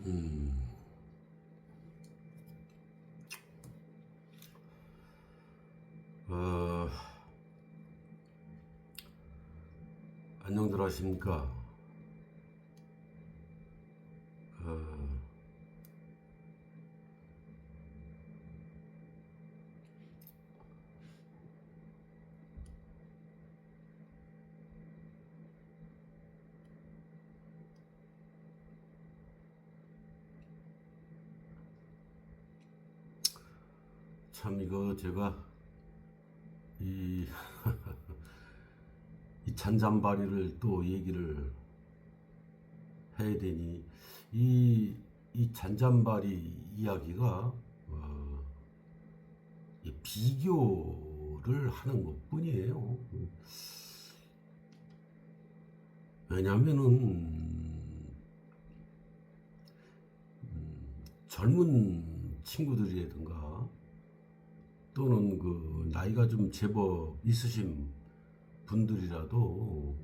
음, 어, 안녕들 하십니까? 어, 참 이거 제가 이, 이 잔잔바리를 또 얘기를 해야 되니 이, 이 잔잔바리 이야기가 이 비교를 하는 것뿐이에요. 왜냐하면은 젊은 친구들이라든가 또는 그 나이가 좀 제법 있으신 분들이라도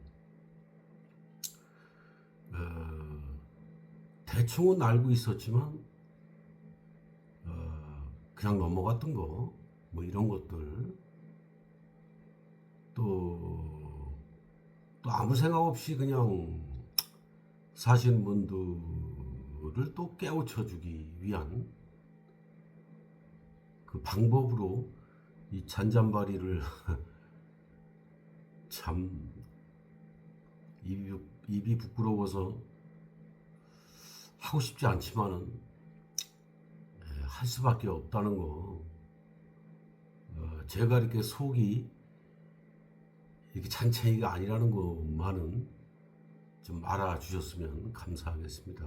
대충은 알고 있었지만 그냥 넘어갔던 거 뭐 이런 것들 또, 또 아무 생각 없이 그냥 사시는 분들을 또 깨우쳐주기 위한 그 방법으로 이 잔잔바리를 참 입이 부끄러워서 하고 싶지 않지만은 할 수밖에 없다는 거. 제가 이렇게 속이 이렇게 잔챙이가 아니라는 것만은 좀 알아주셨으면 감사하겠습니다.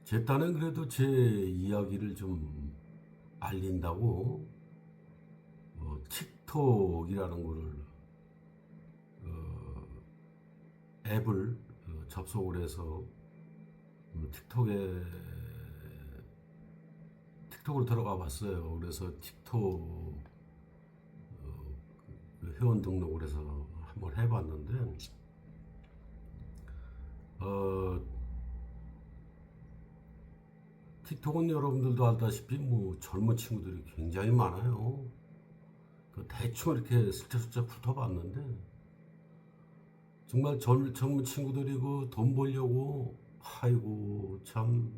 제 딴엔 그래도 제 이야기를 좀 알린다고 틱톡이라는 거를 앱을 접속을 해서 틱톡을 들어가 봤어요. 그래서 틱톡 회원 등록을 해서 한번 해봤는데 어, 틱톡은 여러분들도 알다시피 뭐 젊은 친구들이 굉장히 많아요. 그 대충 이렇게 슬쩍슬쩍 훑어봤는데 정말 젊은 친구들이 그 돈 벌려고 아이고 참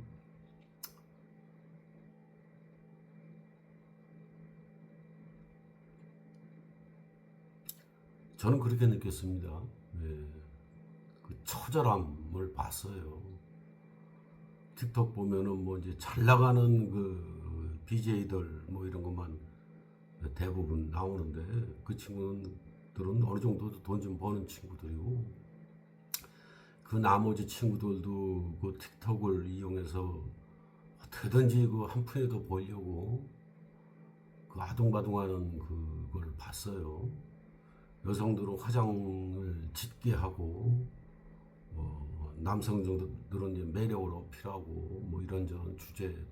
저는 그렇게 느꼈습니다. 예, 그 처절함을 봤어요. 틱톡 보면은 뭐 이제 잘 나가는 그 BJ들 뭐 이런 것만 대부분 나오는데 그 친구들은 어느 정도 돈 좀 버는 친구들이고 그 나머지 친구들도 그 틱톡을 이용해서 어떻게든지 그 한 푼이라도 벌려고 그 아둥바둥하는 그걸 봤어요. 여성들은 화장을 짙게 하고 남성들은 이제 매력을 어필하고 뭐 이런저런 주제를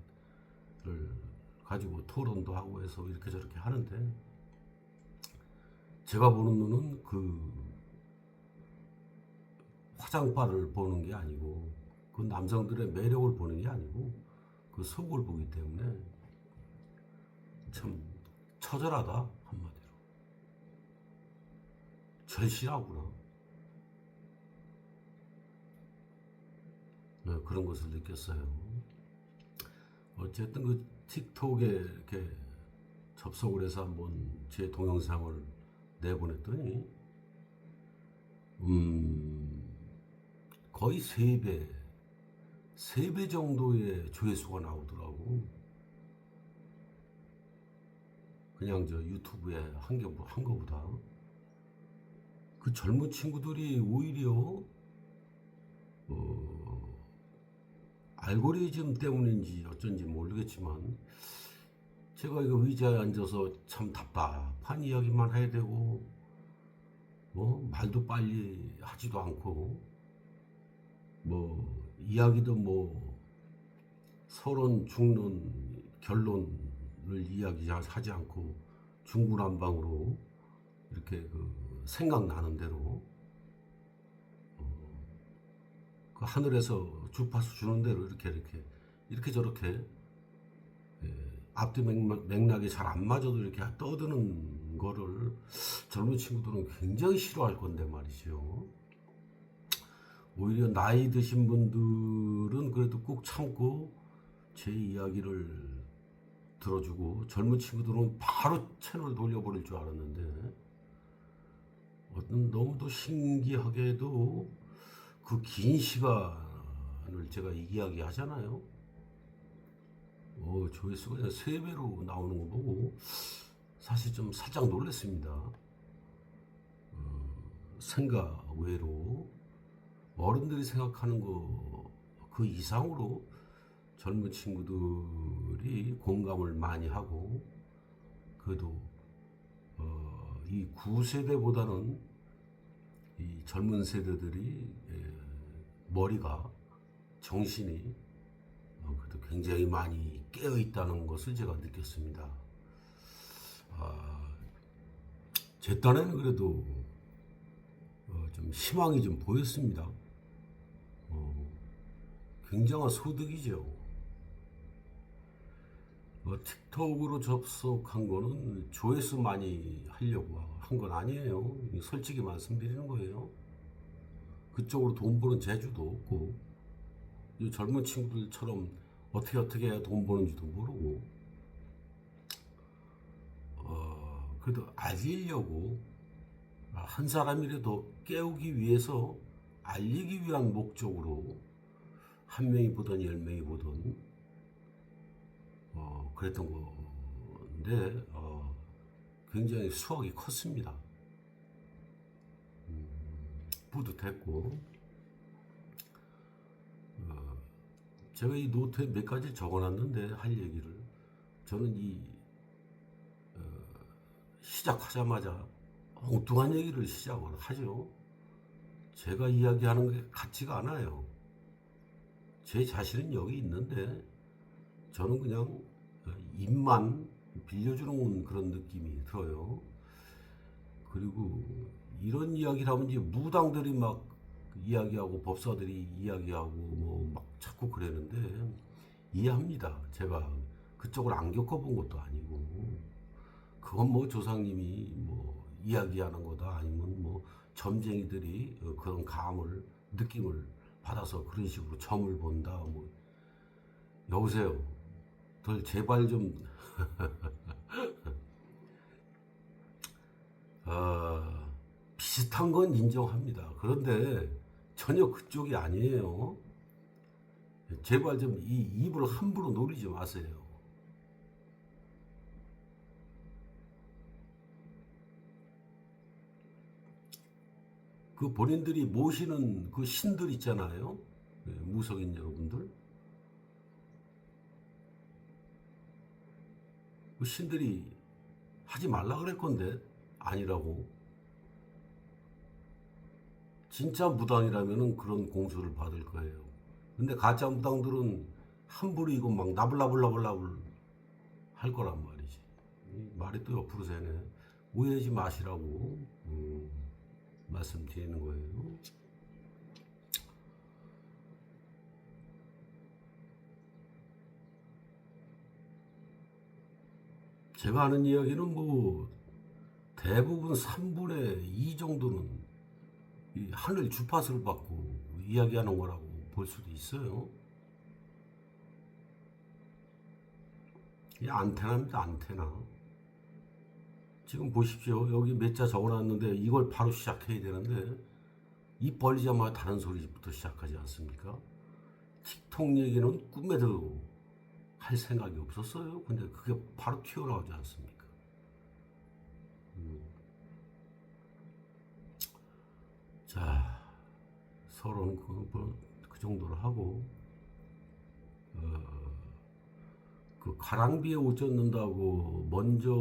가지고 토론도 하고 해서 이렇게 저렇게 하는데 제가 보는 눈은 그 화장빨을 보는 게 아니고 그 남성들의 매력을 보는 게 아니고 그 속을 보기 때문에 참 처절하다 한마디로 절실하구나. 네, 그런 것을 느꼈어요. 어쨌든 그 틱톡에 이렇게 접속을 해서 한번 제 동영상을 내보냈더니 거의 3배 정도의 조회수가 나오더라고. 그냥 저 유튜브에 한 거보다. 그 젊은 친구들이 오히려 알고리즘 때문인지 어쩐지 모르겠지만 제가 이거 의자에 앉아서 참 답답한 이야기만 해야 되고 뭐 말도 빨리 하지도 않고 뭐 이야기도 뭐 서론 중론 결론을 이야기하지 않고 중구난방으로 이렇게 그 생각나는 대로 그 하늘에서 주파수 주는 대로 이렇게 저렇게 앞뒤 맥락이 잘 안 맞아도 이렇게 떠드는 거를 젊은 친구들은 굉장히 싫어할 건데 말이죠. 오히려 나이 드신 분들은 그래도 꼭 참고 제 이야기를 들어주고, 젊은 친구들은 바로 채널 돌려버릴 줄 알았는데 너무도 신기하게도 그 긴 시간을 제가 이야기 하잖아요. 조회수가 그냥 3배로 나오는 거 보고 사실 좀 살짝 놀랐습니다. 생각 외로 어른들이 생각하는 거 그 이상으로 젊은 친구들이 공감을 많이 하고, 그래도 이 구세대보다는 이 젊은 세대들이 머리가, 정신이 그래도 굉장히 많이 깨어 있다는 것을 제가 느꼈습니다. 제 딴에는 그래도 좀 희망이 좀 보였습니다. 굉장한 소득이죠. 틱톡으로 접속한 거는 조회수 많이 하려고 한 건 아니에요. 솔직히 말씀드리는 거예요. 그쪽으로 돈 버는 재주도 없고, 이 젊은 친구들처럼 어떻게 해야 돈 버는지도 모르고, 그래도 알리려고, 한 사람이라도 깨우기 위해서 알리기 위한 목적으로 한 명이 보던 10명이 보던 그랬던 건데 굉장히 수확이 컸습니다. 뿌듯했고, 제가 이 노트에 몇 가지 적어놨는데 할 얘기를, 저는 이 시작하자마자 엉뚱한 얘기를 시작을 하죠. 제가 이야기하는 게 같지가 않아요. 제 자신은 여기 있는데 저는 그냥 입만 빌려주는 그런 느낌이 들어요. 그리고 이런 이야기를 하면 이제 무당들이 막 이야기하고 법사들이 이야기하고 뭐 막 자꾸 그러는데 이해합니다. 제가 그쪽을 안 겪어본 것도 아니고, 그건 뭐 조상님이 뭐 이야기하는 거다, 아니면 뭐 점쟁이들이 그런 감을, 느낌을 받아서 그런 식으로 점을 본다, 뭐. 여보세요. 덜 제발 좀 비슷한 건 인정합니다. 그런데 전혀 그쪽이 아니에요. 제발 좀 이 입을 함부로 노리지 마세요. 그 본인들이 모시는 그 신들 있잖아요. 무속인 여러분들. 그 신들이 하지 말라 그럴 건데 아니라고. 진짜 무당이라면 그런 공수를 받을 거예요. 근데 가짜 무당들은 함부로 이거 막 나불나불나불나불 할 거란 말이지. 말이 또 옆으로 새네. 오해하지 마시라고 말씀드리는 거예요. 제가 하는 이야기는 뭐 대부분 3분의 2 정도는 이 하늘 주파수를 받고 이야기하는 거라고 볼 수도 있어요. 이 안테나입니다, 안테나. 지금 보십시오. 여기 몇 자 적어놨는데 이걸 바로 시작해야 되는데 입 벌리자마자 다른 소리부터 시작하지 않습니까? 틱톡 얘기는 꿈에도 할 생각이 없었어요. 근데 그게 바로 튀어나오지 않습니까? 자, 서로는 그 정도로 하고, 그 가랑비에 옷 젖는다고 먼저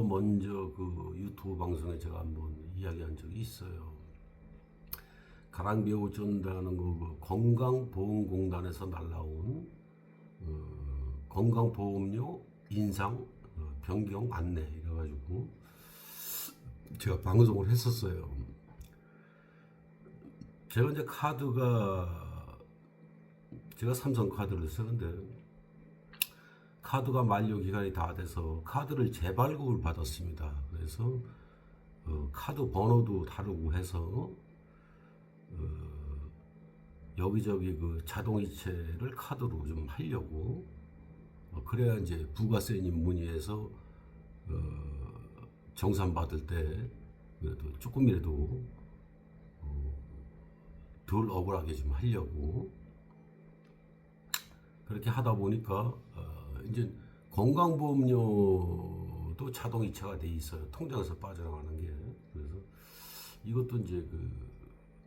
그 유튜브 방송에 제가 한번 이야기한 적이 있어요. 가랑비에 옷 젖는다는 거 그 건강보험공단에서 날라온 건강보험료 인상 변경 안내 이래가지고 제가 방송을 했었어요. 제가 이제 카드가 제가 삼성 카드를 쓰는데 카드가 만료 기간이 다 돼서 카드를 재발급을 받았습니다. 그래서 카드 번호도 다르고 해서 여기저기 그 자동이체를 카드로 좀 하려고 그래야 이제 부가세님 문의해서 정산 받을 때 그래도 조금이라도 덜 억울하게 좀 하려고 그렇게 하다 보니까 이제 건강보험료도 자동이체가 돼 있어요. 통장에서 빠져나가는 게. 그래서 이것도 이제 그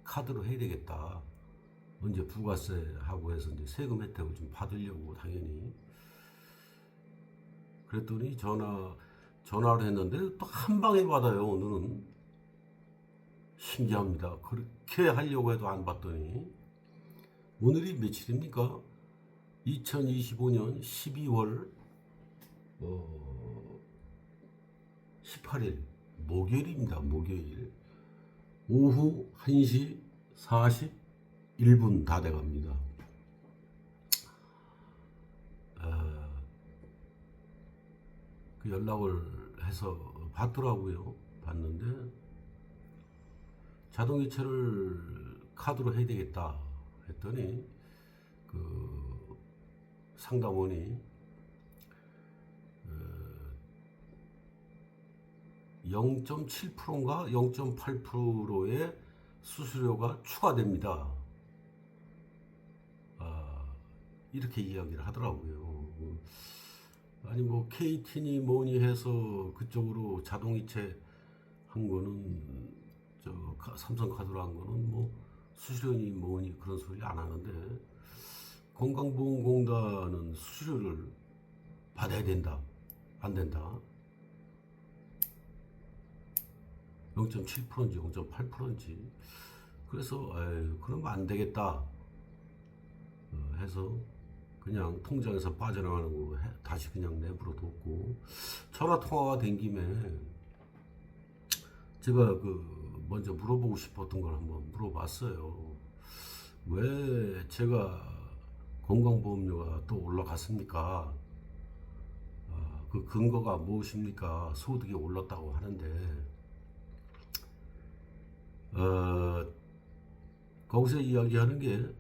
카드로 해야 되겠다. 언제 부가세하고 해서 이제 세금 혜택을 좀 받으려고 당연히 그랬더니 전화를 했는데 또 한 방에 받아요. 오늘은 신기합니다. 그렇게 하려고 해도 안 받더니 오늘이 며칠입니까? 2025년 12월 18일 목요일입니다. 목요일 오후 1시 41분 다 돼갑니다. 그 연락을 해서 받더라고요. 받는데 자동이체를 카드로 해야 되겠다 했더니 그 상담원이 0.7%인가 0.8%의 수수료가 추가됩니다. 이렇게 이야기를 하더라고요. 아니 뭐 KT니 뭐니 해서 그쪽으로 자동이체 한 거는 저 삼성카드로 한 거는 뭐 수수료니 뭐니 그런 소리 안 하는데 건강보험공단은 수수료를 받아야 된다. 안 된다. 0.7%인지 0.8%인지 그래서 그러면 안 되겠다 해서 그냥 통장에서 빠져나가는 거 다시 그냥 내버려 뒀고 전화 통화가 된 김에 제가 그 먼저 물어보고 싶었던 걸 한번 물어봤어요. 왜 제가 건강보험료가 또 올라갔습니까? 그 근거가 무엇입니까? 소득이 올랐다고 하는데 거기서 이야기하는 게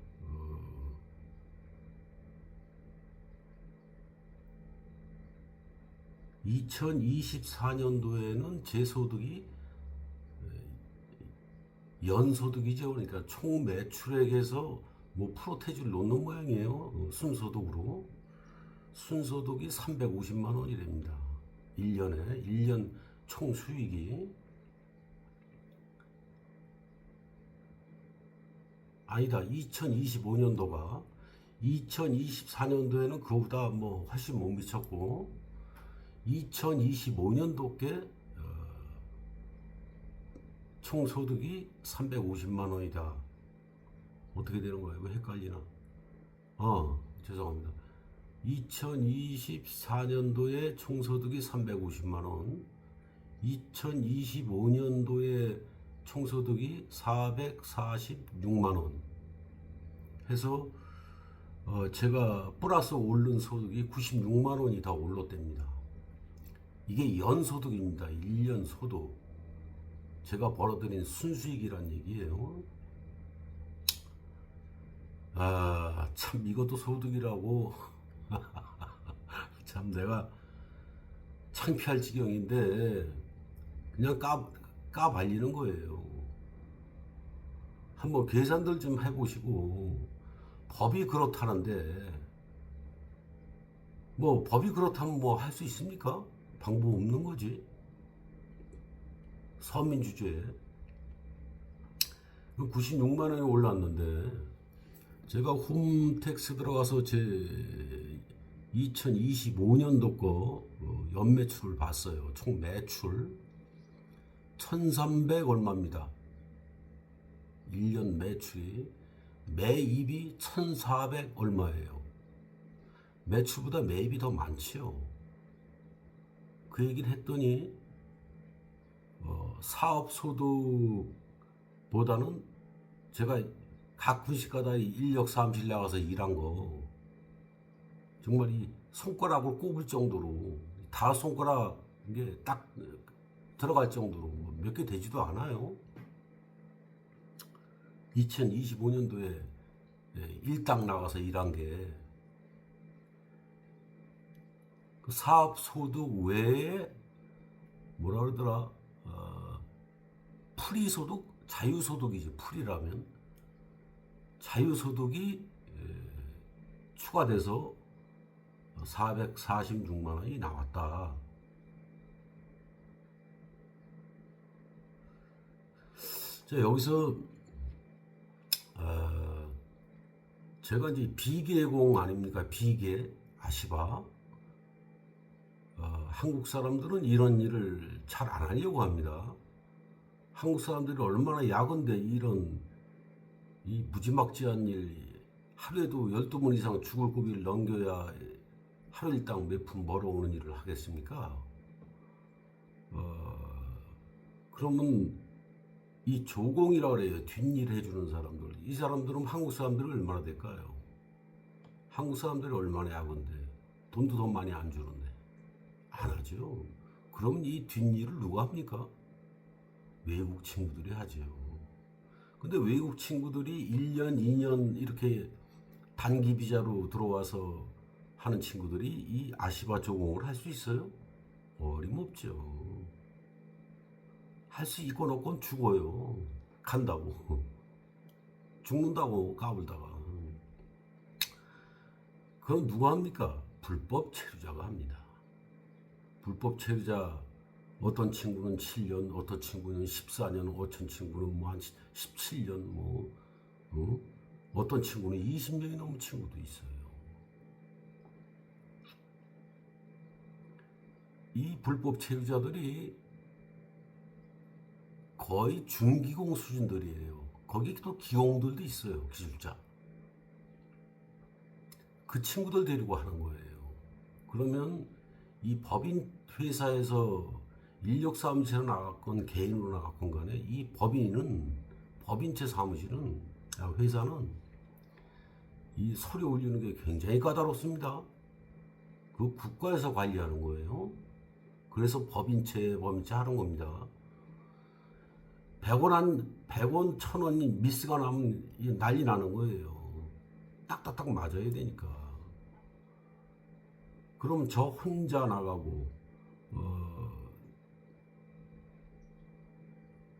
2024년도에는 제 소득이 연소득이죠. 그러니까 총 매출액에서 뭐 프로테이지를 놓는 모양이에요. 순소득으로. 순소득이 350만 원이랍니다. 1년에 1년 총 수익이 아니다. 2025년도가 2024년도에는 그거보다 뭐 훨씬 못 미쳤고 2025년도께 총 소득이 350만 원이다. 어떻게 되는 거예요? 왜 헷갈리나? 죄송합니다. 2024년도에 총 소득이 350만 원, 2025년도에 총 소득이 446만 원 해서 제가 플러스 오른 소득이 96만 원이 다 올랐답니다. 이게 연소득입니다. 1년 소득. 제가 벌어들인 순수익이란 얘기예요. 참 이것도 소득이라고 참 내가 창피할 지경인데 그냥 까발리는 거예요. 한번 계산들 좀 해보시고 법이 그렇다는데 뭐 법이 그렇다면 뭐 할 수 있습니까? 방법 없는 거지. 서민주주에 96만 원이 올랐는데 제가 홈택스 들어가서 제 2025년도 거 연매출을 봤어요. 총 매출 1300 얼마입니다. 1년 매출이 매입이 1400 얼마예요. 매출보다 매입이 더 많지요. 그 얘기를 했더니 사업소득보다는 제가 가끔씩가다 인력 사무실 나가서 일한 거 정말 이 손가락을 꼽을 정도로 다 손가락 이게 딱 들어갈 정도로 몇 개 되지도 않아요. 2025년도에 일당 나가서 일한 게 그 사업 소득 외에 뭐라 그러더라, 풀이 소득, 자유 소득이지. 풀이라면 자유 소득이 추가돼서 446만 원이 나왔다. 자, 여기서 제가 이제 비계공 아닙니까? 비계 아시바. 한국 사람들은 이런 일을 잘 안 하려고 합니다. 한국 사람들이 얼마나 야근데 이런 이 무지막지한 일, 하루에도 12번 이상 죽을 고비를 넘겨야 하루 일당 몇 푼 벌어오는 일을 하겠습니까? 그러면 이 조공이라고 그래요. 뒷일 해주는 사람들. 이 사람들은 한국 사람들이 얼마나 될까요? 한국 사람들이 얼마나 야근데 돈도 더 많이 안 주는데 안 하죠. 그러면 이 뒷일을 누가 합니까? 외국 친구들이 하죠. 근데 외국 친구들이 1년, 2년 이렇게 단기 비자로 들어와서 하는 친구들이 이 아시바 조공을 할 수 있어요? 어림없죠. 할 수 있건 없건 죽어요. 간다고. 죽는다고 까불다가. 그럼 누가 합니까? 불법 체류자가 합니다. 불법 체류자 어떤 친구는 7년, 어떤 친구는 14년, 어떤 친구는 뭐 한 17년, 어떤 친구는 20년이 넘은 친구도 있어요. 이 불법 체류자들이 거의 중기공 수준들이에요. 거기 또 기공들도 있어요. 기술자. 그 친구들 데리고 하는 거예요. 그러면 이 법인 회사에서 인력 사무실로 나갔건 개인으로 나갔건 간에 이 법인체 사무실은, 회사는 이 서류 올리는 게 굉장히 까다롭습니다. 그 국가에서 관리하는 거예요. 그래서 법인체 하는 겁니다. 100원, 1000원이 미스가 나면 난리 나는 거예요. 딱딱딱 맞아야 되니까. 그럼 저 혼자 나가고,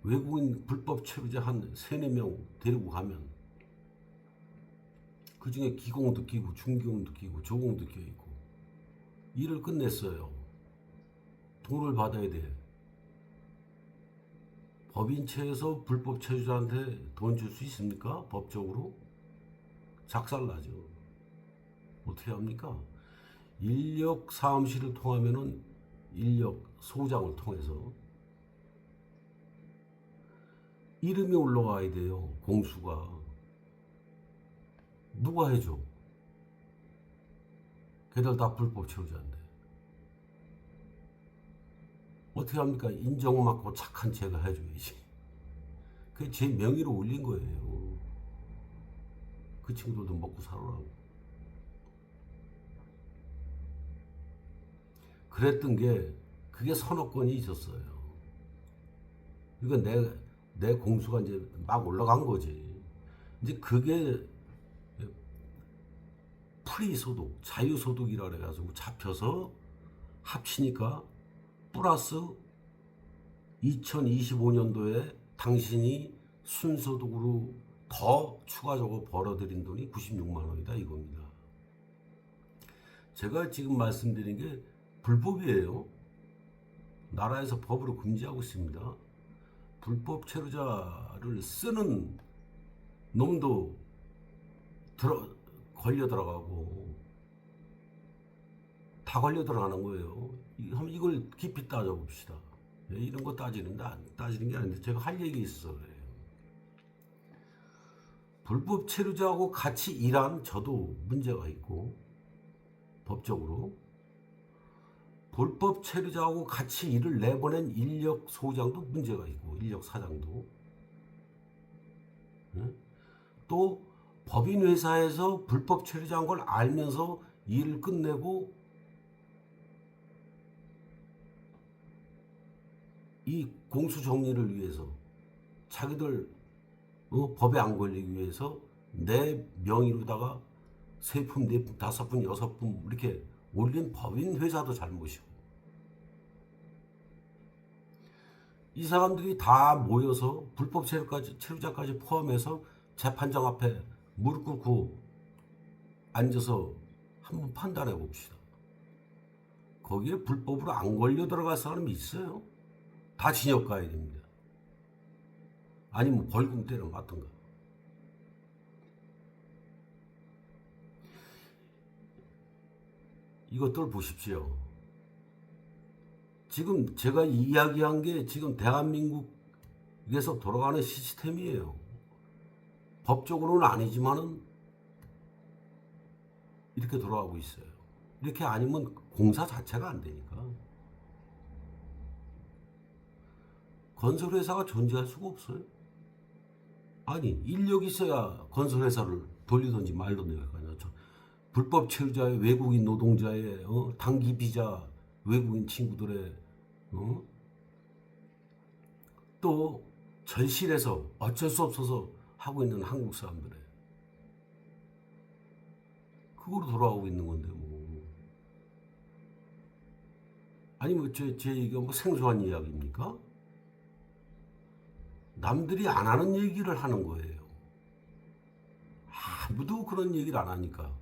외국인 불법 체류자 한 3, 4명 데리고 가면, 그 중에 기공도 끼고, 중기공도 끼고, 조공도 끼고, 일을 끝냈어요. 돈을 받아야 돼. 법인체에서 불법 체류자한테 돈 줄 수 있습니까? 법적으로? 작살나죠. 어떻게 합니까? 인력 사무실을 통하면은 인력 소장을 통해서 이름이 올라가야 돼요. 공수가. 누가 해줘? 걔들 다 불법 체류자인데. 어떻게 합니까? 인정받고 착한 제가 해줘야지. 그게 제 명의로 올린 거예요. 그 친구들도 먹고 살으라고. 그랬던 게, 그게 서너 건이 있었어요. 이거 내 공수가 이제 막 올라간 거지. 이제 그게 프리소득, 자유소득이라 그래가지고 잡혀서 합치니까 플러스 2025년도에 당신이 순소득으로 더 추가적으로 벌어들인 돈이 96만 원이다 이겁니다. 제가 지금 말씀드린 게 불법이에요. 나라에서 법으로 금지하고 있습니다. 불법 체류자를 쓰는 놈도 걸려 들어가고 다 걸려 들어가는 거예요. 한번 이걸 깊이 따져봅시다. 이런 거 따지는 게 아닌데 제가 할 얘기 있어서 그래요. 불법 체류자하고 같이 일한 저도 문제가 있고 법적으로 불법 체류자하고 같이 일을 내보낸 인력 소장도 문제가 있고 인력 사장도. 응? 또 법인 회사에서 불법 체류자인 걸 알면서 일을 끝내고 이 공수 정리를 위해서 자기들 법에 안 걸리기 위해서 내 명의로다가 세 품, 네 품, 다섯 품, 여섯 품 이렇게 올린 법인 회사도 잘못이고 이 사람들이 다 모여서 불법 체류자까지 포함해서 재판장 앞에 무릎 꿇고 앉아서 한번 판단해 봅시다. 거기에 불법으로 안 걸려 들어갈 사람이 있어요? 다 징역 가야 됩니다. 아니면 벌금 때려 맞든가. 이것들 보십시오. 지금 제가 이야기한 게 지금 대한민국에서 돌아가는 시스템이에요. 법적으로는 아니지만은 이렇게 돌아가고 있어요. 이렇게 아니면 공사 자체가 안 되니까. 건설회사가 존재할 수가 없어요. 아니 인력이 있어야 건설회사를 돌리든지 말든지 할 거 아니야. 불법 체류자의 외국인 노동자의 단기 비자 외국인 친구들의 또 절실해서 어쩔 수 없어서 하고 있는 한국 사람들의 그거로 돌아가고 있는 건데 뭐. 아니 뭐 제 얘기가 뭐 생소한 이야기입니까? 남들이 안 하는 얘기를 하는 거예요. 아무도 그런 얘기를 안 하니까.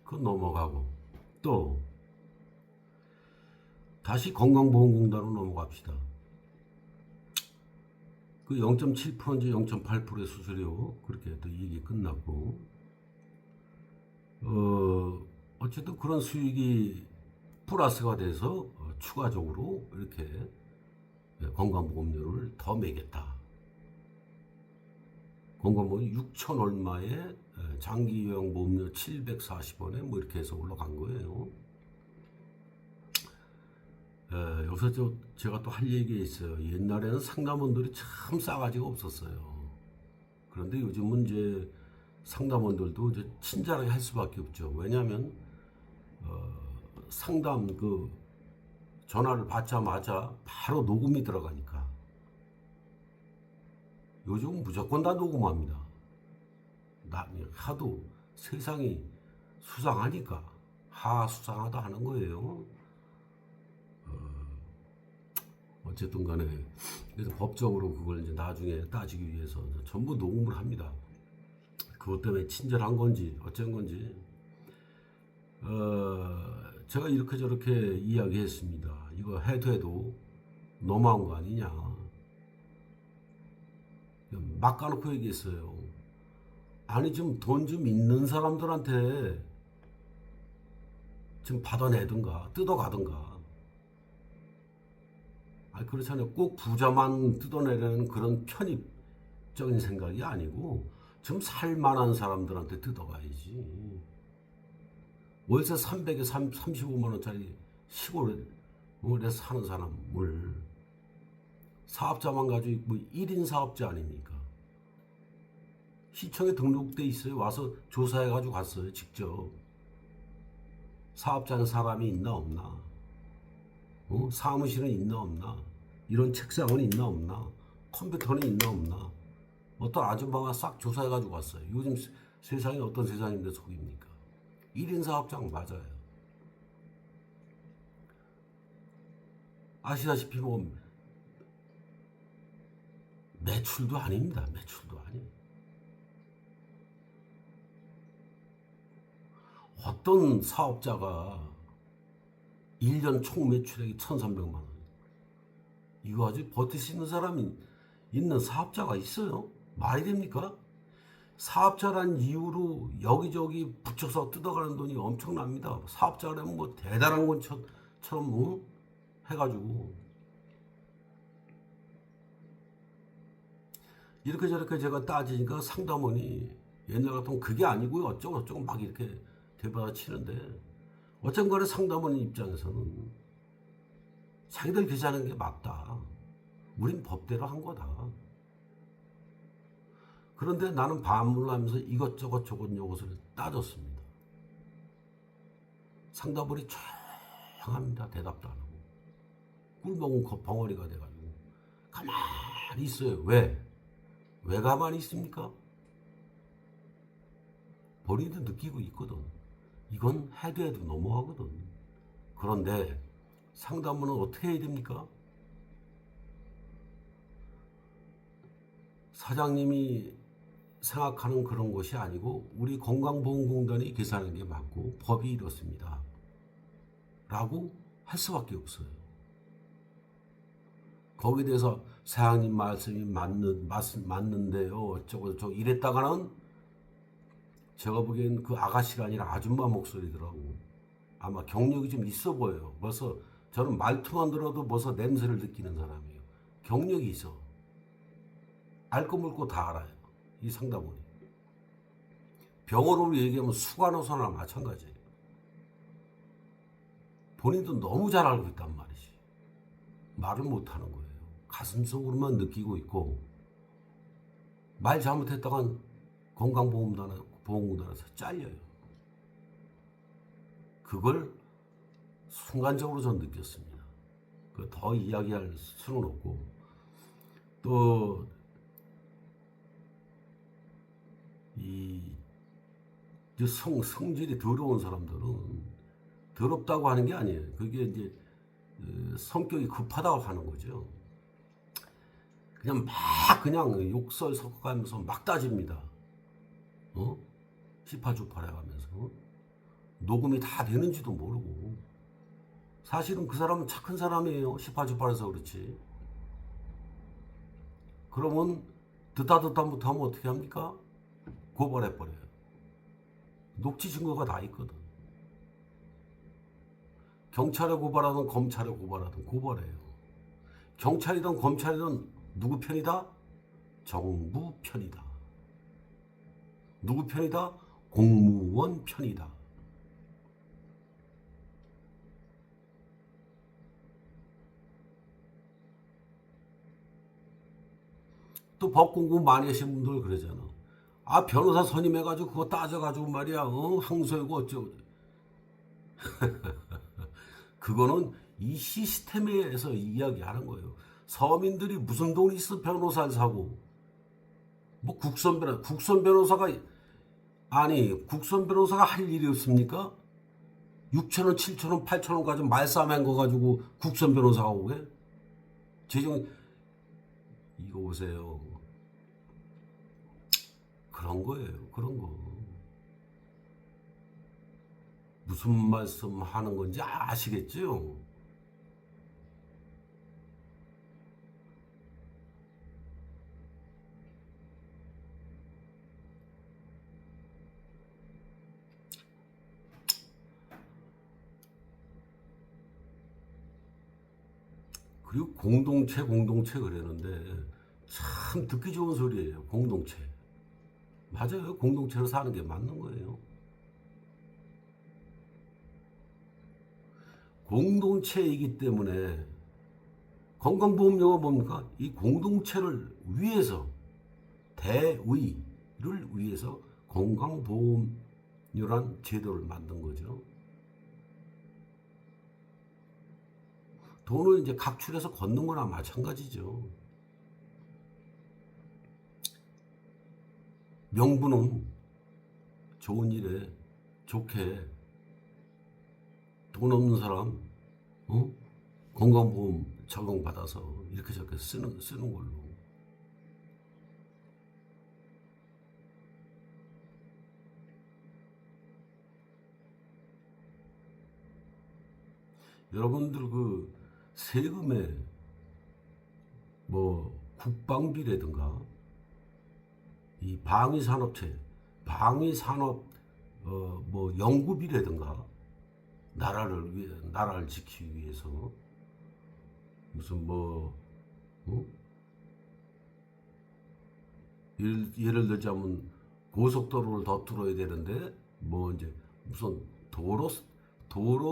그건 넘어가고 또 다시 건강보험공단으로 넘어갑시다. 그 0.7%인지 0.8%의 수수료 그렇게 또 이익이 끝났고 어쨌든 그런 수익이 플러스가 돼서 추가적으로 이렇게 건강보험료를 더 매겠다. 건강보험이 6천 얼마에 장기요양보험료 740원에 뭐 이렇게 해서 올라간 거예요. 여기서 제가 또 할 얘기가 있어요. 옛날에는 상담원들이 참 싸가지가 없었어요. 그런데 요즘은 이제 상담원들도 이제 친절하게 할 수밖에 없죠. 왜냐하면 상담 그 전화를 받자마자 바로 녹음이 들어가니까. 요즘은 무조건 다 녹음합니다. 하도 세상이 수상하니까 하수상하다 하는 거예요. 어쨌든 간에 그래서 법적으로 그걸 이제 나중에 따지기 위해서 전부 녹음을 합니다. 그것 때문에 친절한 건지 어쩐 건지 제가 이렇게 저렇게 이야기했습니다. 이거 해도 너무한 거 아니냐. 막 까놓고 얘기했어요. 아니 좀 돈 좀 있는 사람들한테 좀 받아내든가 뜯어가든가. 아니 그렇잖아요. 꼭 부자만 뜯어내려는 그런 편입적인 생각이 아니고 좀 살만한 사람들한테 뜯어가야지. 월세 300에 35만 원짜리 시골에 사는 사람을 사업자만 가지고 뭐 1인 사업자 아닙니까? 시청에 등록돼 있어요. 와서 조사해가지고 갔어요. 직접. 사업자는 사람이 있나 없나? 사무실은 있나 없나? 이런 책상은 있나 없나? 컴퓨터는 있나 없나? 어떤 아줌마가 싹 조사해가지고 갔어요. 요즘 세상이 어떤 세상인데 속입니까? 1인 사업장 맞아요. 아시다시피 뭐 매출도 아닙니다. 매출도 아니에요. 어떤 사업자가 1년 총 매출액이 1,300만 원. 이거 아주 버틸 수 있는 사람이 있는 사업자가 있어요? 말이 됩니까? 사업자란 이유로 여기저기 붙여서 뜯어가는 돈이 엄청납니다. 사업자라면 뭐 대단한 것처럼 뭐 해가지고 이렇게 저렇게 제가 따지니까 상담원이 옛날 같으면 그게 아니고요. 어쩌고 저쩌고 막 이렇게 대받아치는데 어쨌든 간에 상담원 입장에서는 자기들 계산하는 게 맞다. 우린 법대로 한 거다. 그런데 나는 반문을 하면서 이것저것 저것 요것을 따졌습니다. 상담원이 조용합니다. 대답도 안 하고. 꿀먹은 벙어리가 돼가지고 가만히 있어요. 왜? 왜 가만히 있습니까? 본인도 느끼고 있거든. 이건 해도 넘어가거든. 그런데 상담원은 어떻게 해야 됩니까? 사장님이 생각하는 그런 것이 아니고 우리 건강보험공단이 계산하는 게 맞고 법이 이렇습니다. 라고 할 수밖에 없어요. 거기에 대해서 사장님 말씀이 맞는데요. 어쩌고 저쩌고 이랬다가는 제가 보기엔 그 아가씨가 아니라 아줌마 목소리더라고. 아마 경력이 좀 있어 보여요. 벌써 저는 말투만 들어도 벌써 냄새를 느끼는 사람이에요. 경력이 있어. 알 거 물고 다 알아요. 이 상담원이. 병어로 얘기하면 수간호사나 마찬가지예요. 본인도 너무 잘 알고 있단 말이지. 말을 못하는 거예요. 가슴속으로만 느끼고 있고 말 잘못했다간 건강보험공단에서 잘려요. 그걸 순간적으로 전 느꼈습니다. 더 이야기할 수는 없고 또 이 성질이 더러운 사람들은 더럽다고 하는 게 아니에요. 그게 이제 성격이 급하다고 하는 거죠. 그냥 막 그냥 욕설 섞어가면서 막 따집니다. 시파주파래 가면서 녹음이 다 되는지도 모르고 사실은 그 사람은 착한 사람이에요. 시파주파래서 그렇지. 그러면 듣다 못하면 어떻게 합니까? 고발해버려요. 녹취 증거가 다 있거든. 경찰에 고발하든 검찰에 고발하든 고발해요. 경찰이든 검찰이든 누구 편이다? 정부 편이다. 누구 편이다? 공무원 편이다. 또 법 공부 많이 하신 분들 그러잖아. 아, 변호사 선임해가지고 그거 따져가지고 말이야. 항소하고 어쩌고. 그거는 이 시스템에서 이야기하는 거예요. 서민들이 무슨 돈이 있어 변호사를 사고. 뭐 국선 변호사가 할 일이 없습니까? 6천원, 7천원, 8천원 가지고 말싸움한 거 가지고 국선 변호사가 오게? 재정 이거 보세요. 그런 거예요. 그런 거. 무슨 말씀 하는 건지 아시겠죠? 그리고 공동체 그랬는데 참 듣기 좋은 소리예요. 공동체. 맞아요. 공동체로 사는 게 맞는 거예요. 공동체이기 때문에 건강보험료가 뭡니까? 이 공동체를 위해서 대의를 위해서 건강보험료란 제도를 만든 거죠. 돈을 이제 각출해서 걷는 거나 마찬가지죠. 명분은 좋은 일에 좋게 돈 없는 사람 건강보험 적용받아서 이렇게 저렇게 쓰는 걸로. 여러분들 그 세금에 뭐 국방비라든가 이 방위산업 뭐 연구비라든가 나라를 지키기 위해서 무슨 뭐 예를 들자면 고속도로를 더 뚫어야 되는데 뭐 이제 무슨 도로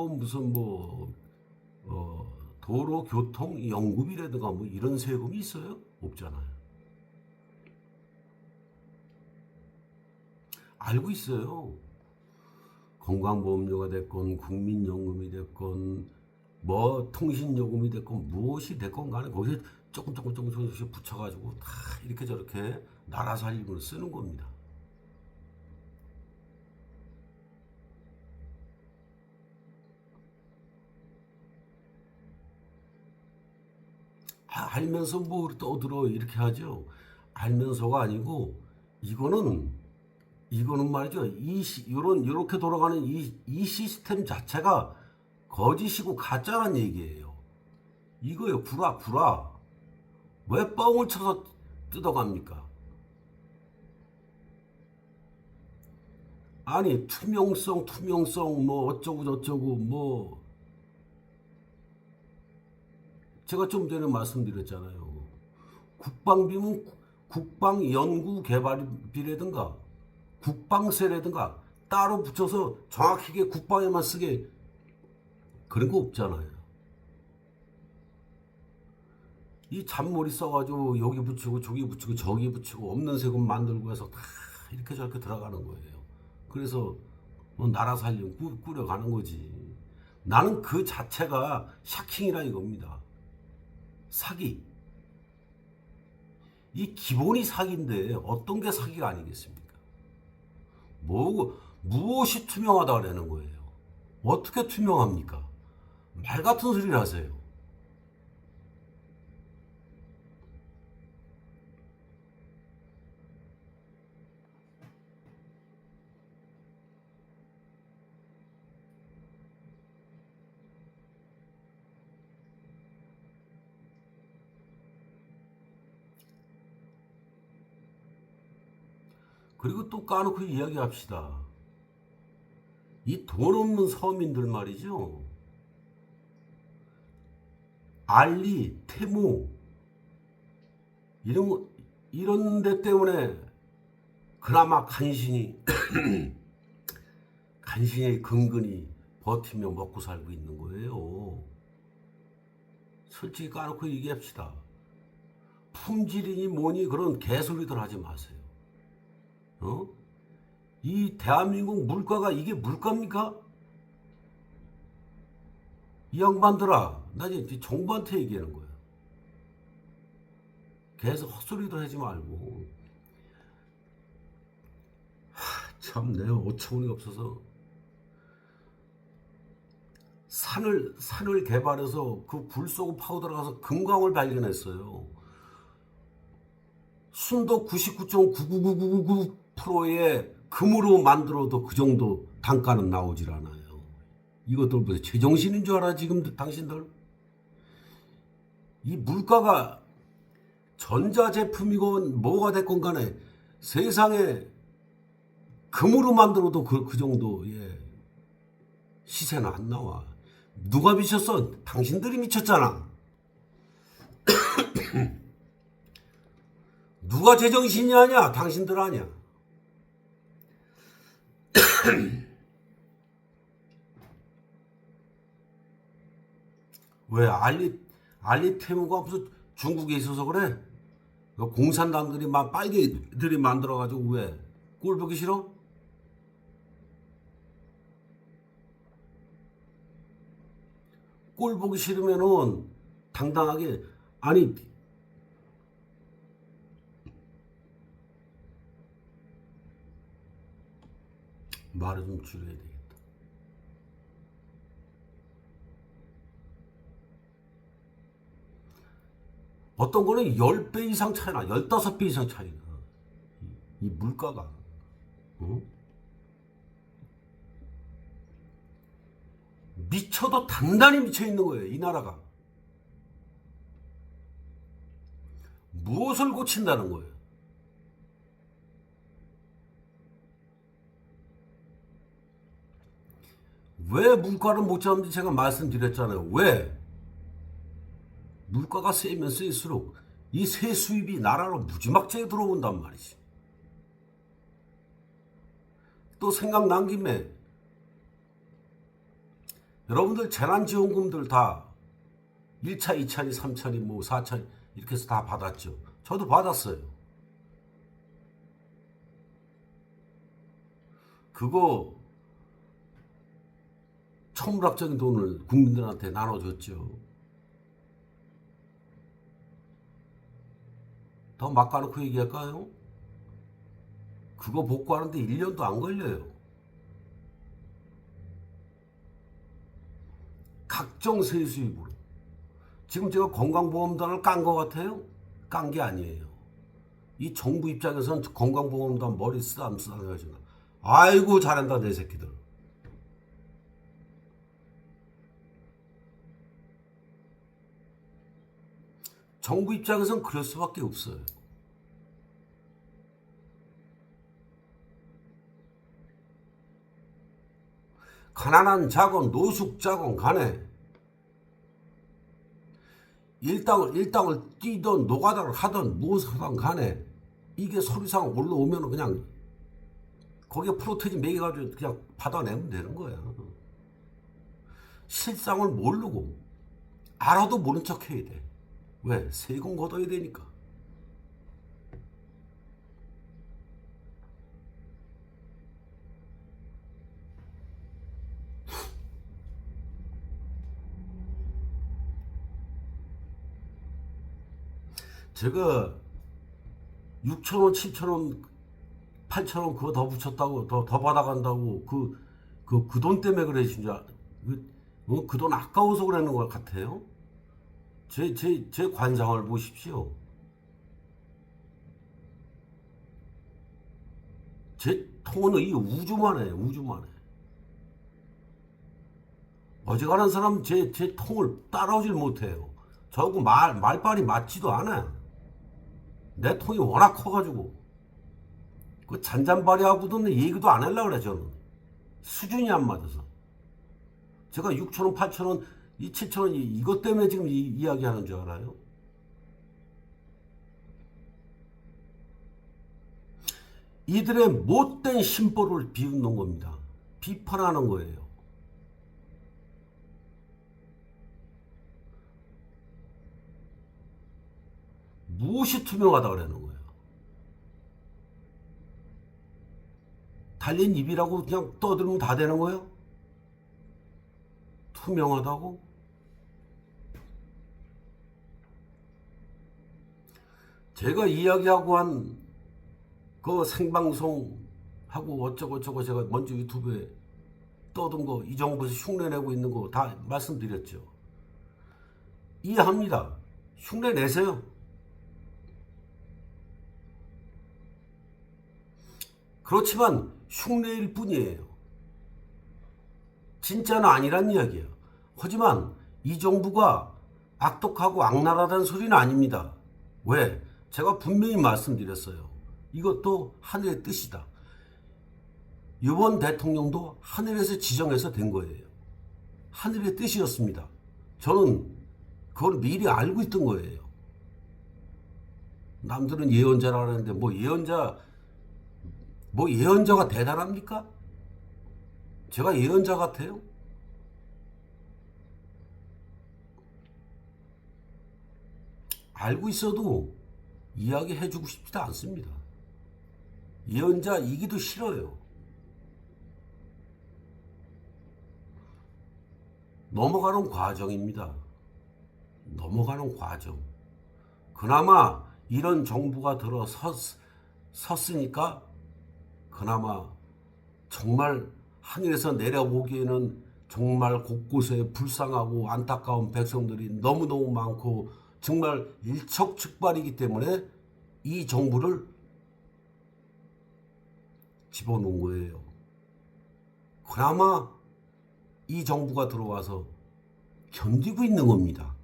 무슨 뭐 도로교통연금이라든가 뭐 이런 세금이 있어요? 없잖아요. 알고 있어요. 건강보험료가 됐건 국민연금이 됐건 뭐 통신요금이 됐건 무엇이 됐건 간에 거기에 조금씩 붙여가지고 다 이렇게 저렇게 나라 살림으로 쓰는 겁니다. 알면서 뭐 떠들어 이렇게 하죠. 알면서가 아니고 이거는 말이죠. 이렇게 돌아가는 이 시스템 자체가 거짓이고 가짜란 얘기예요. 이거요, 구라. 왜 뻥을 쳐서 뜯어갑니까? 아니, 투명성, 뭐 어쩌고 저쩌고 뭐 제가 좀 전에 말씀드렸잖아요. 국방비는 국방연구개발비라든가 국방세라든가 따로 붙여서 정확하게 국방에만 쓰게 그런 거 없잖아요. 이 잔머리 써가지고 여기 붙이고 저기 붙이고 저기 붙이고 없는 세금 만들고 해서 다 이렇게 저렇게 들어가는 거예요. 그래서 뭐 나라 살림 꾸려가는 거지. 나는 그 자체가 샤킹이라 이겁니다. 사기. 이 기본이 사기인데 어떤 게 사기가 아니겠습니까? 무엇이 투명하다 그러는 거예요. 어떻게 투명합니까? 말 같은 소리를 하세요. 그리고 또 까놓고 이야기합시다. 이 돈 없는 서민들 말이죠. 알리, 테무 이런 데 때문에 그나마 간신히 근근히 버티며 먹고 살고 있는 거예요. 솔직히 까놓고 얘기합시다. 품질이니 뭐니 그런 개소리들 하지 마세요. 이 대한민국 물가가 이게 물가입니까? 이 양반들아, 나 이제 정부한테 얘기하는 거야. 계속 헛소리도 하지 말고. 참 내가 어처구니가 없어서 산을 개발해서 그 굴 쏘고 파고 들어가서 금광을 발견했어요. 순도 99.99999%의 금으로 만들어도 그 정도 단가는 나오질 않아요. 이것들 보세요. 제정신인 줄 알아 지금 당신들? 이 물가가 전자제품이건 뭐가 됐건 간에 세상에 금으로 만들어도 그 정도의 시세는 안 나와. 누가 미쳤어? 당신들이 미쳤잖아. 누가 제정신이 아니야? 당신들 아니야. 왜 알리테무가 무슨 중국에 있어서 그래? 공산당들이 막 빨개들이 만들어가지고 왜? 꼴 보기 싫어? 꼴 보기 싫으면은 당당하게 아니 말을 좀 줄여야 되겠다. 어떤 거는 10배 이상 차이나 15배 이상 차이나 이 물가가 미쳐도 단단히 미쳐 있는 거예요. 이 나라가 무엇을 고친다는 거예요. 왜 물가를 못 잡는지 제가 말씀드렸잖아요. 왜? 물가가 세면 세일수록 이 세 수입이 나라로 무지막지하게 들어온단 말이지. 또 생각난 김에 여러분들 재난지원금들 다 1차, 2차니, 3차니, 뭐 4차니 이렇게 해서 다 받았죠. 저도 받았어요. 그거 천문학적인 돈을 국민들한테 나눠줬죠. 더 막 까놓고 얘기할까요? 그거 복구하는데 1년도 안 걸려요. 각종 세수입으로. 지금 제가 건강보험단을 깐 것 같아요? 깐 게 아니에요. 이 정부 입장에서는 건강보험단 머리 쓰담쓰담 해가지고 아이고 잘한다 내 새끼들. 정부 입장에서는 그럴 수밖에 없어요. 가난한 자건 노숙자건 간에 일당을 뛰던 노가다를 하던 무엇을 하던 간에 이게 서류상 올라오면 그냥 거기에 프로테인 매겨가지고 그냥 받아내면 되는 거야. 실상을 모르고 알아도 모른 척 해야 돼. 왜? 세금 걷어야 되니까. 제가 6,000원, 7,000원, 8,000원 그거 더 붙였다고 더 받아간다고 그 돈 때문에 그래 진짜 그 돈 아까워서 그러는 것 같아요. 제 관상을 보십시오. 제 통은 이 우주만 해, 우주만 해. 어지간한 사람 제 통을 따라오질 못해요. 저하고 말빨이 맞지도 않아요. 내 통이 워낙 커가지고. 그 잔잔바리하고도 얘기도 안 하려고 그래, 저는. 수준이 안 맞아서. 제가 6,000원, 8,000원, 7,000원 이것 때문에 지금 이야기하는 줄 알아요? 이들의 못된 심보를 비웃는 겁니다. 비판하는 거예요. 무엇이 투명하다 그러는 거예요. 달린 입이라고 그냥 떠들면 다 되는 거예요? 투명하다고? 제가 이야기하고 한 그 생방송 하고 어쩌고저쩌고 제가 먼저 유튜브에 떠든 거 이 정부에서 흉내내고 있는 거 다 말씀드렸죠. 이해합니다. 흉내내세요. 그렇지만 흉내일 뿐이에요. 진짜는 아니란 이야기예요. 하지만 이 정부가 악독하고 악랄하다는 소리는 아닙니다. 왜? 제가 분명히 말씀드렸어요. 이것도 하늘의 뜻이다. 이번 대통령도 하늘에서 지정해서 된 거예요. 하늘의 뜻이었습니다. 저는 그걸 미리 알고 있던 거예요. 남들은 예언자라 하는데 뭐 예언자가 대단합니까? 제가 예언자 같아요? 알고 있어도 이야기해주고 싶지 않습니다. 예언자이기도 싫어요. 넘어가는 과정입니다. 넘어가는 과정. 그나마 이런 정부가 섰으니까 그나마 정말 하늘에서 내려보기에는 정말 곳곳에 불쌍하고 안타까운 백성들이 너무너무 많고 정말 일촉즉발이기 때문에 이 정부를 집어넣은 거예요. 그나마 이 정부가 들어와서 견디고 있는 겁니다.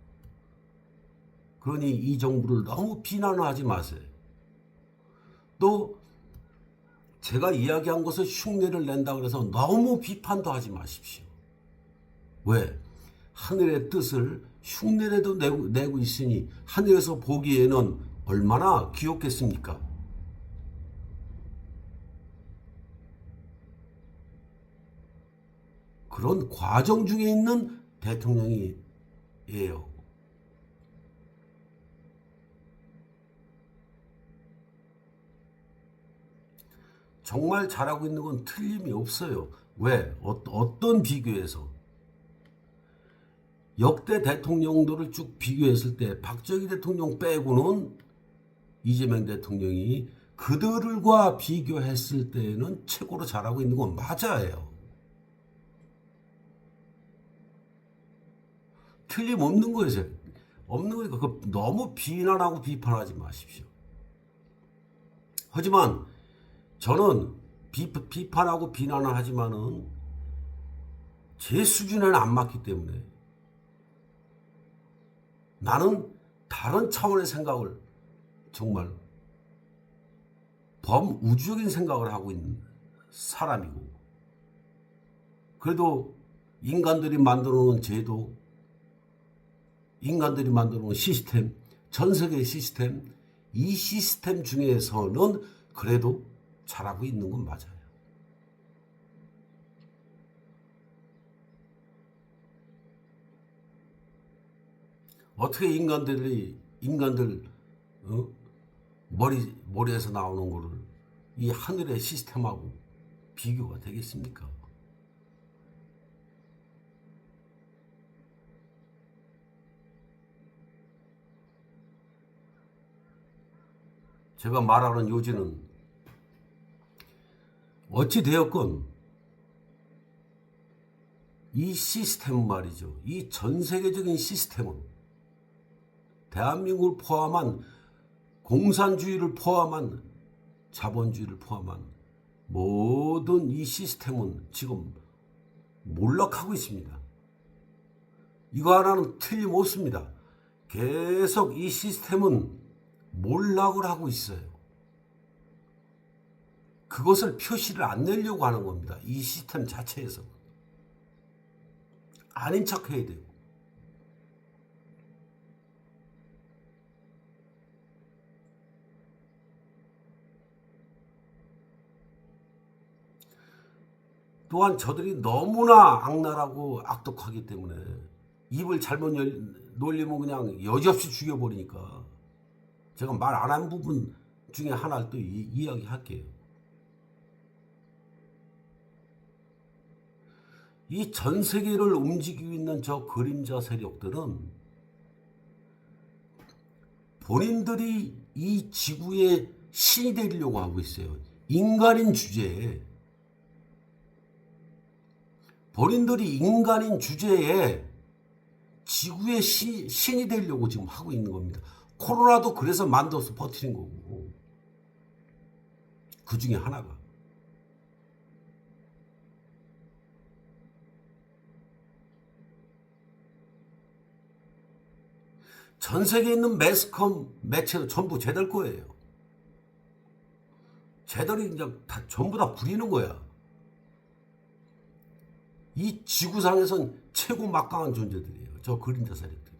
그러니 이 정부를 너무 비난하지 마세요. 또 제가 이야기한 것을 흉내를 낸다 그래서 너무 비판도 하지 마십시오. 왜? 하늘의 뜻을 흉내라도 내고 있으니 하늘에서 보기에는 얼마나 귀엽겠습니까? 그런 과정 중에 있는 대통령이에요. 정말 잘하고 있는 건 틀림이 없어요. 왜? 어떤 비교에서? 역대 대통령들을 쭉 비교했을 때 박정희 대통령 빼고는 이재명 대통령이 그들과 비교했을 때는 최고로 잘하고 있는 건 맞아요. 틀림없는 거예요. 없는 거니까 너무 비난하고 비판하지 마십시오. 하지만 저는 비판하고 비난을 하지만은 제 수준에는 안 맞기 때문에 나는 다른 차원의 생각을 정말 범우주적인 생각을 하고 있는 사람이고 그래도 인간들이 만들어 놓은 제도 인간들이 만들어 놓은 시스템 전 세계의 시스템 이 시스템 중에서는 그래도 잘하고 있는 건 맞아요. 어떻게 인간들 머리에서 나오는 거를 이 하늘의 시스템하고 비교가 되겠습니까? 제가 말하는 요지는 어찌 되었건 이 시스템은 말이죠. 이 전 세계적인 시스템은 대한민국을 포함한 공산주의를 포함한 자본주의를 포함한 모든 이 시스템은 지금 몰락하고 있습니다. 이거 하나는 틀림없습니다. 계속 이 시스템은 몰락을 하고 있어요. 그것을 표시를 안 내려고 하는 겁니다. 이 시스템 자체에서. 아닌 척 해야 돼요. 또한 저들이 너무나 악랄하고 악독하기 때문에 입을 잘못 놀리면 그냥 여지없이 죽여버리니까 제가 말 안 한 부분 중에 하나를 또 이야기할게요. 이 전 세계를 움직이고 있는 저 그림자 세력들은 본인들이 이 지구의 신이 되려고 하고 있어요. 인간인 주제에. 본인들이 인간인 주제에 지구의 신이 되려고 지금 하고 있는 겁니다. 코로나도 그래서 만들어서 버티는 거고. 그 중에 하나가. 전 세계에 있는 매스컴 매체도 전부 쟤들 거예요. 쟤들이 그냥 다 전부 다 부리는 거야. 이 지구상에선 최고 막강한 존재들이에요. 저 그림자 세력들이.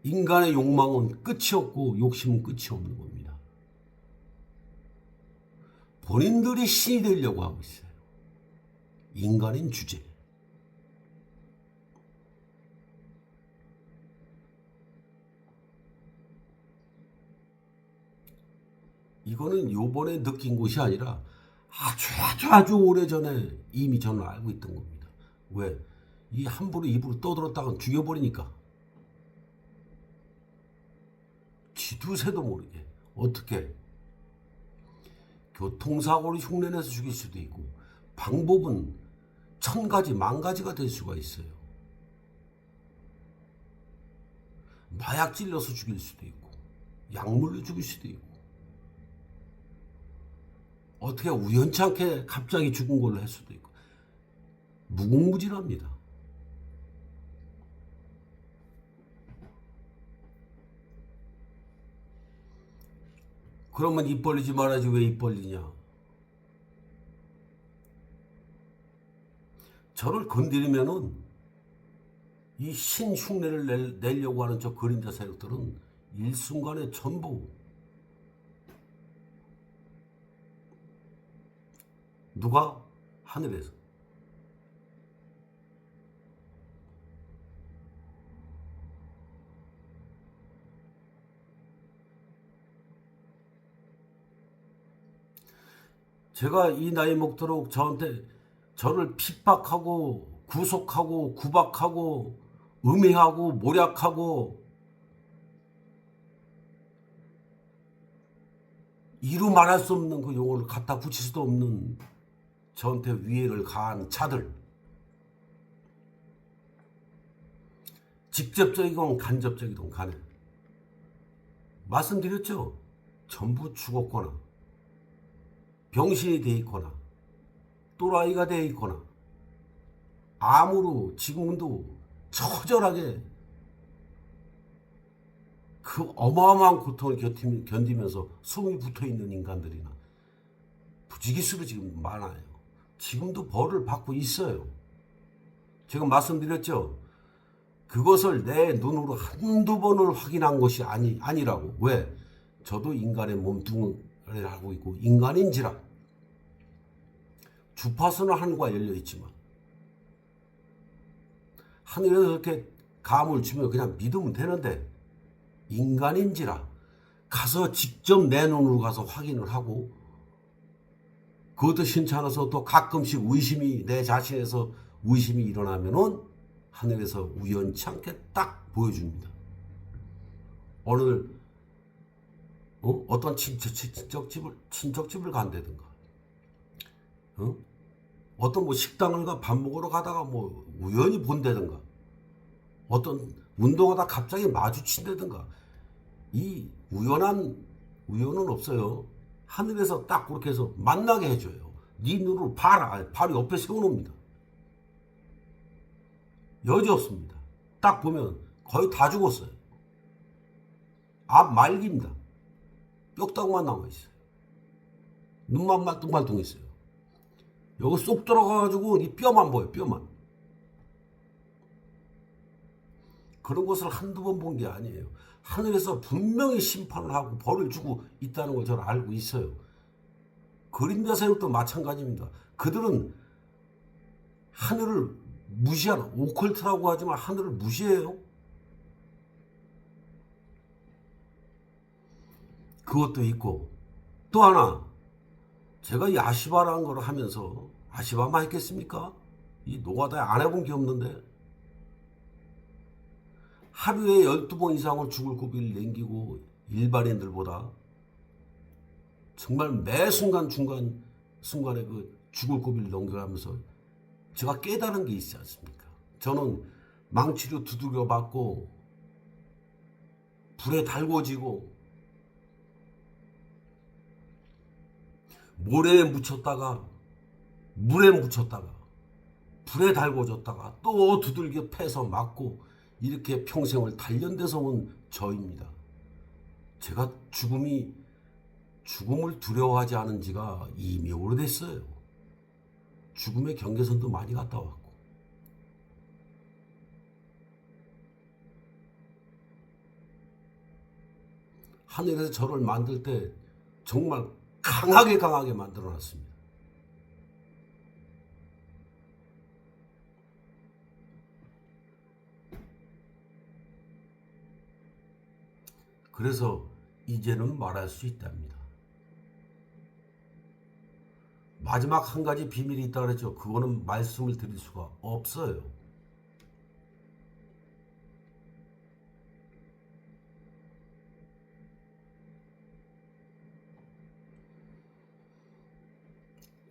인간의 욕망은 끝이 없고 욕심은 끝이 없는 겁니다. 본인들이 신이 되려고 하고 있어요. 인간인 주제. 이거는 요번에 느낀 것이 아니라 아주 오래전에 이미 저는 알고 있던 겁니다. 왜? 이 함부로 입으로 떠들었다가 죽여버리니까. 쥐두새도 모르게. 어떻게? 교통사고를 흉내내서 죽일 수도 있고 방법은 1000가지, 10,000가지가 될 수가 있어요. 마약 찔러서 죽일 수도 있고 약물로 죽일 수도 있고 어떻게 우연찮게 갑자기 죽은 걸로 할 수도 있고 무궁무진합니다. 그러면 입 벌리지 말아야지 왜 입 벌리냐. 저를 건드리면은 이 신흉내를 내려고 하는 저 그림자 세력들은 일순간에 전부 누가? 하늘에서. 제가 이 나이 먹도록 저를 핍박하고 구속하고 구박하고 음해하고 모략하고 이루 말할 수 없는 그 용어를 갖다 붙일 수도 없는 저한테 위해를 가한 자들, 직접적이건 간접적이든 간에 말씀드렸죠. 전부 죽었거나 병신이 돼 있거나 또라이가 돼 있거나 암으로 지금도 처절하게 그 어마어마한 고통을 견디면서 숨이 붙어있는 인간들이나 부지기수로 지금 많아요. 지금도 벌을 받고 있어요. 제가 말씀드렸죠. 그것을 내 눈으로 한두 번을 확인한 것이 아니라고. 왜? 저도 인간의 몸뚱이를 하고 있고 인간인지라 주파수는 하늘과 열려있지만 하늘에서 이렇게 감을 주면 그냥 믿으면 되는데 인간인지라 가서 직접 내 눈으로 가서 확인을 하고 그것도 신찮아서 또 가끔씩 의심이 내 자신에서 의심이 일어나면은 하늘에서 우연치 않게 딱 보여줍니다. 어느 어떤 친척집을 간다든가 어떤 뭐 식당을 밥 먹으러 가다가 뭐 우연히 본다든가 어떤 운동하다 갑자기 마주친다든가 이 우연은 없어요. 하늘에서 딱 그렇게 해서 만나게 해줘요. 네 눈으로 봐라. 바로 옆에 세워놓습니다. 여지 없습니다. 딱 보면 거의 다 죽었어요. 앞 말기입니다. 뼈다구만 남아있어요. 눈만 말뚱말뚱했어요. 여기 쏙 들어가가지고 이 뼈만 보여요. 뼈만. 그런 것을 한두 번 본 게 아니에요. 하늘에서 분명히 심판을 하고 벌을 주고 있다는 걸 저는 알고 있어요. 그림자 세력도 마찬가지입니다. 그들은 하늘을 무시하는 오컬트라고 하지만 하늘을 무시해요. 그것도 있고 또 하나 제가 이 아시바라는 걸 하면서 아시바만 했겠습니까? 이 노가다에 안 해본 게 없는데 하루에 12번 이상을 죽을 고비를 남기고 일반인들보다 정말 매 순간에 그 죽을 고비를 넘겨가면서 제가 깨달은 게 있지 않습니까? 저는 망치로 두들겨 맞고 불에 달궈지고 모래에 묻혔다가 물에 묻혔다가 불에 달궈졌다가 또 두들겨 패서 맞고 이렇게 평생을 단련돼서 온 저입니다. 제가 죽음을 두려워하지 않은 지가 이미 오래됐어요. 죽음의 경계선도 많이 갔다 왔고. 하늘에서 저를 만들 때 정말 강하게 만들어 놨습니다. 그래서 이제는 말할 수 있답니다. 마지막 한 가지 비밀이 있다고 그랬죠. 그거는 말씀을 드릴 수가 없어요.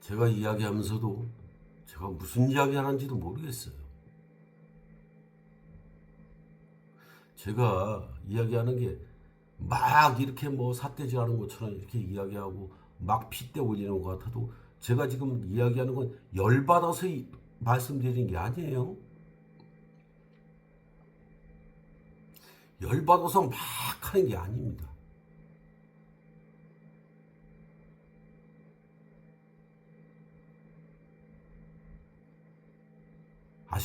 제가 이야기하면서도 제가 무슨 이야기 하는지도 모르겠어요. 제가 이야기하는 게 막 이렇게 뭐 삿대질 하는 것처럼 이렇게 이야기하고 막 핏대 올리는 것 같아도 제가 지금 이야기하는 건 열받아서 말씀드리는 게 아니에요. 열받아서 막 하는 게 아닙니다.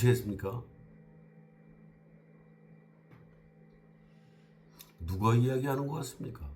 아시겠습니까? 누가 이야기하는 것 같습니까?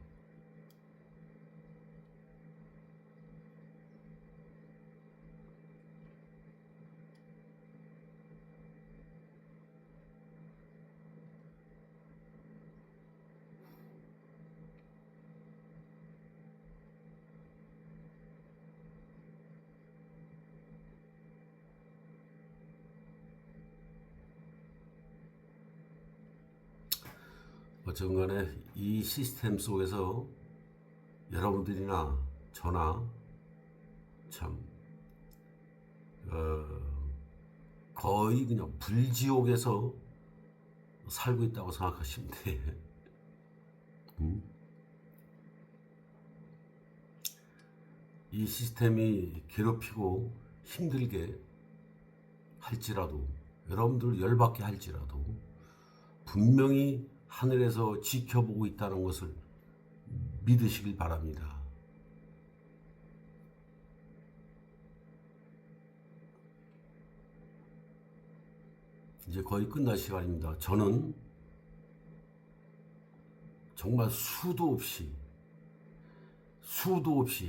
어쨌든 간에 이 시스템 속에서 여러분들이나 저나 참 거의 그냥 불지옥에서 살고 있다고 생각하시면 돼. 이 시스템이 괴롭히고 힘들게 할지라도, 여러분들 열받게 할지라도 분명히 하늘에서 지켜보고 있다는 것을 믿으시길 바랍니다. 이제 거의 끝날 시간입니다. 저는 정말 수도 없이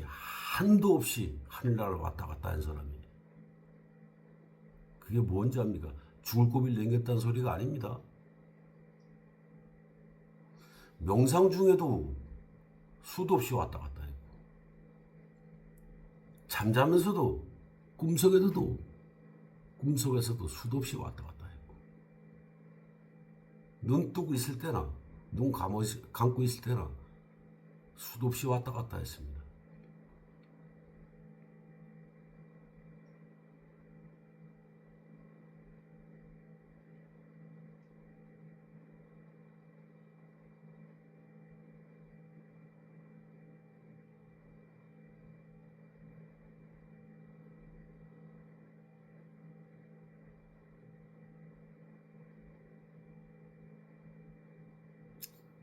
한도 없이 하늘나라를 왔다 갔다 한 사람이에요. 그게 뭔지 압니까? 죽을 고비를 넘겼다는 소리가 아닙니다. 명상 중에도 수도 없이 왔다 갔다 했고, 잠자면서도 꿈속에서도 수도 없이 왔다 갔다 했고, 눈 뜨고 있을 때나 눈 감고 있을 때나 수도 없이 왔다 갔다 했습니다.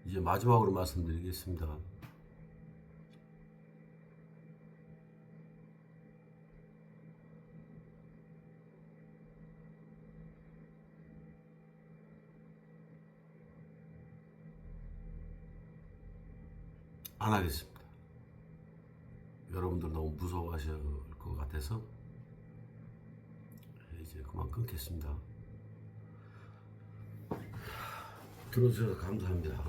이제 마지막으로 말씀드리겠습니다. 안 하겠습니다. 여러분들 너무 무서워하실 것 같아서 이제 그만 끊겠습니다. 들어주셔서 감사합니다.